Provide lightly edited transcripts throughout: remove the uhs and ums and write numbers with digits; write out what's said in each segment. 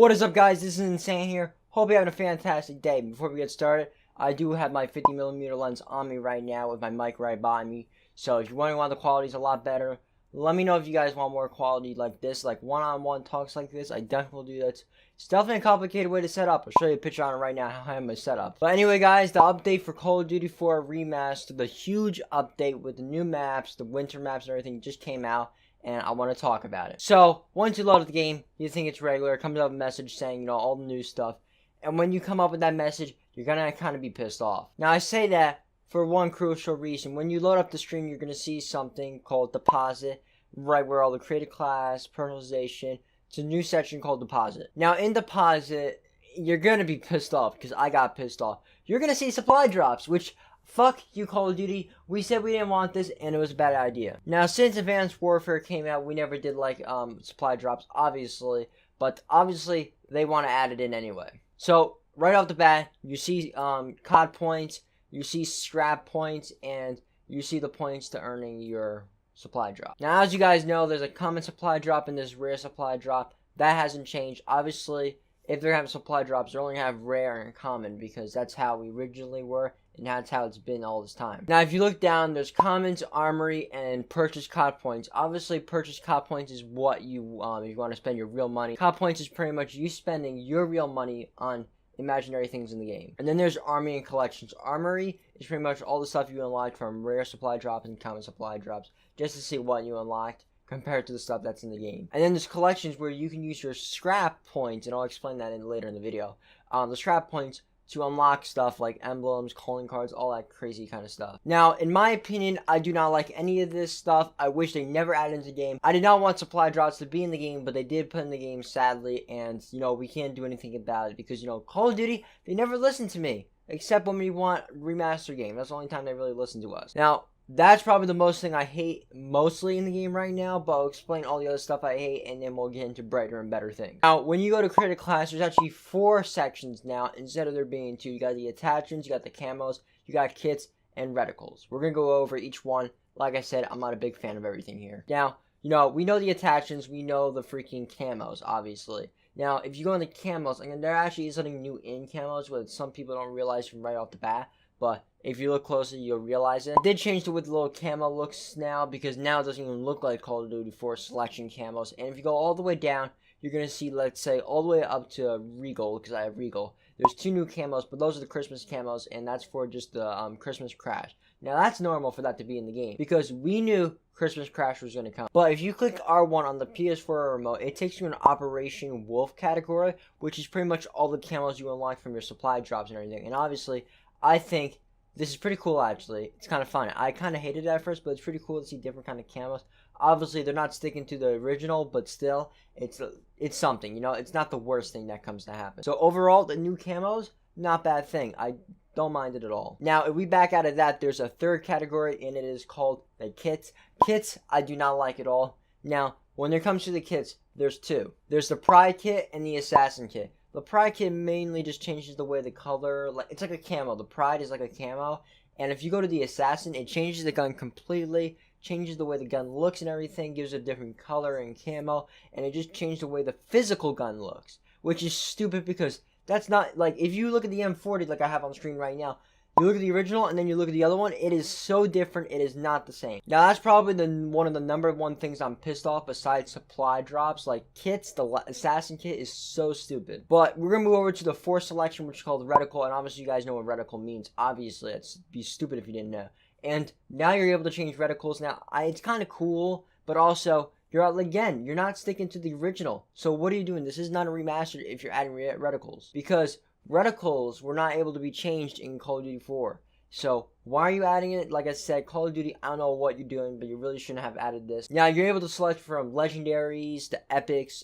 What is up, guys? This is Insane here. Hope you're having a fantastic day. Before we get started, I do have my 50mm lens on me right now with my mic right by me. So if you're wondering why the quality is a lot better, let me know if you guys want more quality like this, like one-on-one talks like this. I definitely will do that. It's definitely a complicated way to set up. I'll show you a picture on it right now how I have my setup. But anyway, guys, the update for Call of Duty 4 Remastered, the huge update with the new maps, the winter maps and everything just came out. And I want to talk about it. So, once you load the game, you think it's regular, it comes up with a message saying, all the new stuff. And when you come up with that message, you're going to kind of be pissed off. Now, I say that for one crucial reason. When you load up the stream, you're going to see something called Deposit, right where all the created class, personalization, it's a new section called Deposit. Now, in Deposit, you're going to be pissed off, because I got pissed off. You're going to see supply drops, which... fuck you, Call of Duty. We said we didn't want this, and it was a bad idea. Now, since Advanced Warfare came out, we never did, supply drops, obviously. But, obviously, they want to add it in anyway. So, right off the bat, you see, COD points, you see scrap points, and you see the points to earning your supply drop. Now, as you guys know, there's a common supply drop and there's rare supply drop. That hasn't changed. Obviously, if they're having supply drops, they're only have rare and common, because that's how we originally were. And that's how it's been all this time. Now, if you look down, there's Commons, Armory, and Purchase COD Points. Obviously, Purchase COD Points is what you want to spend your real money. COD Points is pretty much you spending your real money on imaginary things in the game. And then there's Army and Collections. Armory is pretty much all the stuff you unlocked from rare supply drops and common supply drops, just to see what you unlocked compared to the stuff that's in the game. And then there's Collections, where you can use your scrap points, and I'll explain that later in the video. The scrap points to unlock stuff like emblems, calling cards, all that crazy kind of stuff. Now, in my opinion, I do not like any of this stuff. I wish they never added into the game. I did not want supply drops to be in the game, but they did put in the game, sadly, and, we can't do anything about it because, Call of Duty, they never listen to me, except when we want remaster game. That's the only time they really listen to us. Now, that's probably the most thing I hate mostly in the game right now, but I'll explain all the other stuff I hate, and then we'll get into brighter and better things. Now, when you go to create a class, there's actually 4 sections now, instead of there being 2. You got the attachments, you got the camos, you got kits, and reticles. We're going to go over each one. Like I said, I'm not a big fan of everything here. Now, we know the attachments, we know the freaking camos, obviously. Now, if you go into camos, and there actually is something new in camos, what some people don't realize from right off the bat, but if you look closer, you'll realize it. I did change the way the little camo looks now, because now it doesn't even look like Call of Duty 4 selection camos. And if you go all the way down, you're going to see, let's say, all the way up to Regal, because I have Regal. There's 2 new camos, but those are the Christmas camos, and that's for just the Christmas Crash. Now, that's normal for that to be in the game, because we knew Christmas Crash was going to come. But if you click R1 on the PS4 remote, it takes you in Operation Wolf category, which is pretty much all the camos you unlock from your supply drops and everything. And obviously, I think this is pretty cool, actually. It's kind of fun. I kind of hated it at first, but it's pretty cool to see different kind of camos. Obviously, they're not sticking to the original, but still, it's something, It's not the worst thing that comes to happen. So overall, the new camos, not bad thing. I don't mind it at all. Now, if we back out of that, there's a third category, and it is called the kits. Kits, I do not like at all. Now, when it comes to the kits, there's 2. There's the Pride kit and the Assassin kit. The Pride kit mainly just changes the way the color, it's like a camo. The Pride is like a camo, and if you go to the Assassin, it changes the gun completely, changes the way the gun looks and everything, gives it a different color and camo, and it just changed the way the physical gun looks, which is stupid because that's not, if you look at the M40 like I have on screen right now, you look at the original and then you look at the other one, it is so different, it is not the same. Now, that's probably one of the number 1 things I'm pissed off besides supply drops. Like, kits, the Assassin kit is so stupid. But we're going to move over to the 4th selection, which is called Reticle, and obviously you guys know what Reticle means. Obviously, it'd be stupid if you didn't know. And now you're able to change reticles. Now, it's kind of cool, but also, you're not sticking to the original. So what are you doing? This is not a remastered if you're adding reticles. Because reticles were not able to be changed in Call of Duty 4. So, why are you adding it? Like I said, Call of Duty, I don't know what you're doing, but you really shouldn't have added this. Now, you're able to select from legendaries to epics,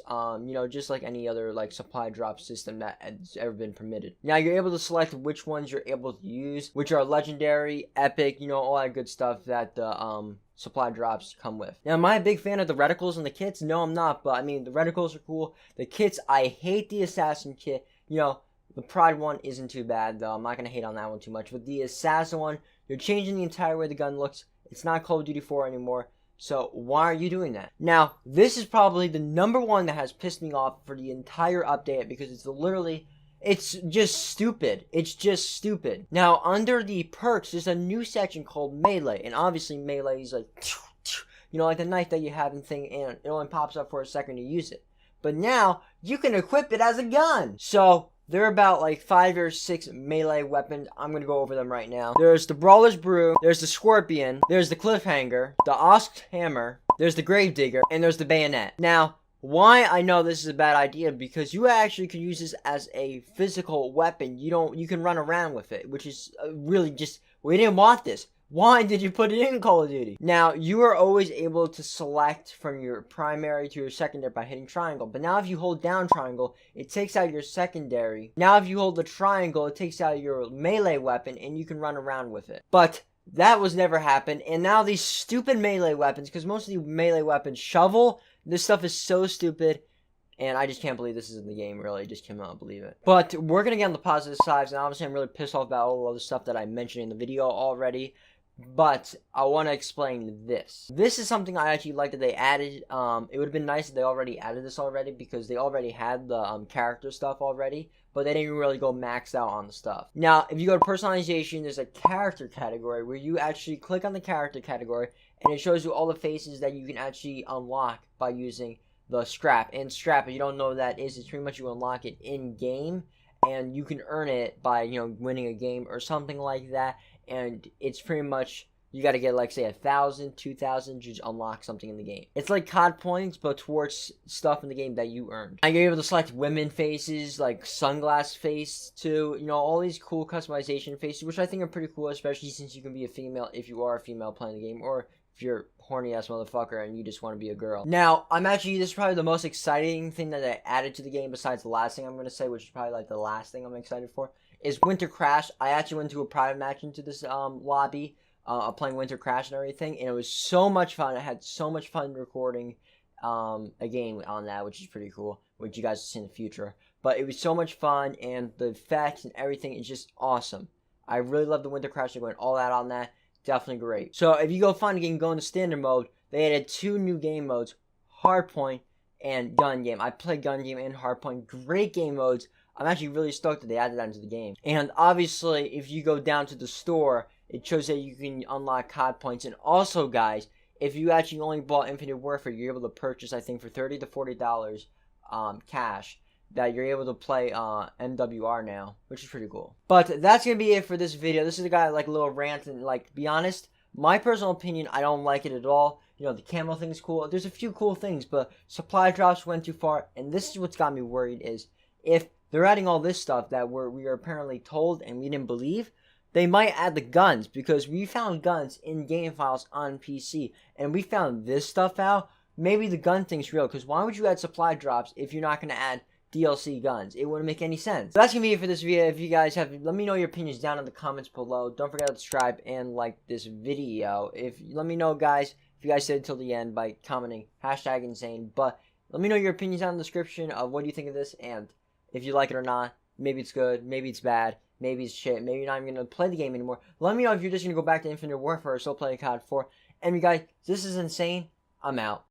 just like any other, supply drop system that has ever been permitted. Now, you're able to select which ones you're able to use, which are legendary, epic, all that good stuff that the, supply drops come with. Now, am I a big fan of the reticles and the kits? No, I'm not, but, the reticles are cool. The kits, I hate the Assassin kit, The Pride one isn't too bad, though. I'm not going to hate on that one too much. But the Assassin one, you're changing the entire way the gun looks. It's not Call of Duty 4 anymore. So why are you doing that? Now, this is probably the number one that has pissed me off for the entire update because it's just stupid. It's just stupid. Now, under the perks, there's a new section called Melee. And obviously, Melee is like, like the knife that you have and thing, and it only pops up for a second to use it. But now, you can equip it as a gun. So, there are about like 5 or 6 melee weapons. I'm going to go over them right now. There's the Brawler's Brew, there's the Scorpion, there's the Cliffhanger, the Osk Hammer, there's the Gravedigger, and there's the Bayonet. Now, why I know this is a bad idea, because you actually can use this as a physical weapon. You can run around with it, which is really just, we didn't want this. Why did you put it in Call of Duty? Now, you are always able to select from your primary to your secondary by hitting triangle. But now if you hold down triangle, it takes out your secondary. Now if you hold the triangle, it takes out your melee weapon and you can run around with it. But that was never happened. And now these stupid melee weapons, because most of the melee weapons, shovel, this stuff is so stupid. And I just can't believe this is in the game, really. I just cannot believe it. But we're going to get on the positive sides. And obviously I'm really pissed off about all of the stuff that I mentioned in the video already. But I want to explain this. This is something I actually like that they added. It would have been nice if they already added this already, because they already had the character stuff already, but they didn't really go maxed out on the stuff. Now, if you go to personalization, there's a character category where you actually click on the character category, and it shows you all the faces that you can actually unlock by using the scrap. And scrap, if you don't know what that is, it's pretty much you unlock it in game, and you can earn it by winning a game or something like that. And it's pretty much, you got to get like say 1,000, 2,000 to unlock something in the game. It's like COD points, but towards stuff in the game that you earned. And you're able to select women faces, like sunglass face too. All these cool customization faces, which I think are pretty cool, especially since you can be a female if you are a female playing the game, or if you're a horny ass motherfucker and you just want to be a girl. Now, this is probably the most exciting thing that I added to the game besides the last thing I'm going to say, which is probably like the last thing I'm excited for, is Winter Crash. I actually went to a private match into this lobby, playing Winter Crash and everything, and it was so much fun. I had so much fun recording a game on that, which is pretty cool, which you guys will see in the future. But it was so much fun, and the effects and everything is just awesome. I really love the Winter Crash. They went all out on that. Definitely great. So if you go find a game, go into standard mode. They added 2 new game modes, Hardpoint and Gun Game. I played Gun Game and Hardpoint. Great game modes. I'm actually really stoked that they added that into the game. And obviously, if you go down to the store, it shows that you can unlock COD points. And also, guys, if you actually only bought Infinite Warfare, you're able to purchase, I think, for $30 to $40 cash, that you're able to play MWR now, which is pretty cool. But that's going to be it for this video. This is a guy, like, a little rant, and, like, be honest, my personal opinion, I don't like it at all. The camo thing's cool. There's a few cool things, but supply drops went too far. And this is what's got me worried, is if they're adding all this stuff that we are apparently told and we didn't believe, they might add the guns, because we found guns in game files on PC, and we found this stuff out. Maybe the gun thing's real, because why would you add supply drops if you're not going to add DLC guns? It wouldn't make any sense. So that's going to be it for this video. If you guys have, let me know your opinions down in the comments below. Don't forget to subscribe and like this video. Let me know, guys, if you guys stayed until the end by commenting #insane. But let me know your opinions down in the description of what do you think of this, and if you like it or not. Maybe it's good, maybe it's bad, maybe it's shit, maybe you're not even going to play the game anymore. Let me know if you're just going to go back to Infinite Warfare or still play COD 4. And you guys, this is insane. I'm out.